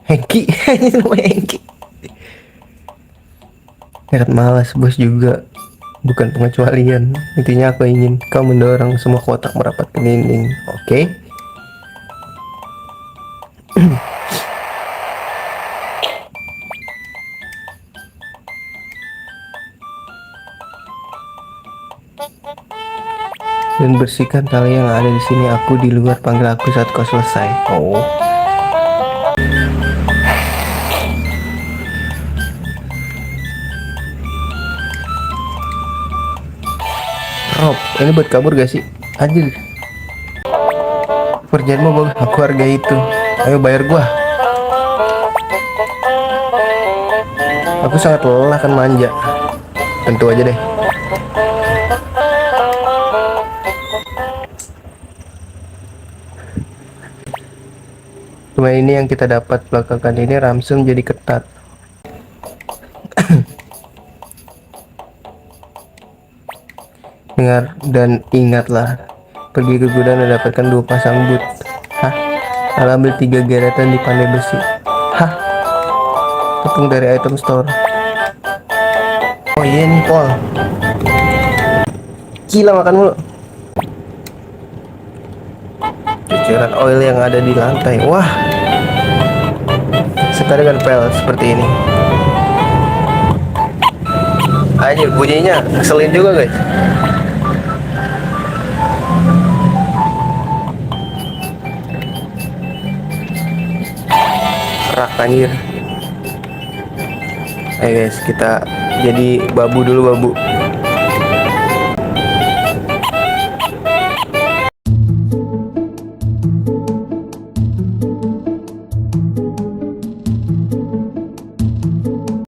Hengki. Ini namanya Hengki. Nekat malas bos juga bukan pengecualian. Intinya aku ingin kau mendorong semua kotak merapat ke dinding. Oke. Dan bersihkan tali yang ada di sini. Aku di luar, panggil aku saat kau selesai. Oh. Rob, ini buat kabur gak sih? Anjir. Kerjaanmu bagus, aku hargai itu. Ayo bayar gua. Aku sangat lelah kan manja. Tentu aja deh. Cuma ini yang kita dapat belakangan ini, Ramsung jadi ketat. Dengar dan ingatlah, pergi ke gudang dan dapatkan 2 pasang boot. Hah? Lalu ambil 3 geretan di pandai besi. Hah? Tepung dari item store. Oh iya nih Paul. Gila makan mulu. Cucuran oil yang ada di lantai. Wah. Suka dengan pel seperti ini. Anjir bunyinya ngeselin juga guys. Rak anjir. Ayo guys, kita jadi babu dulu babu.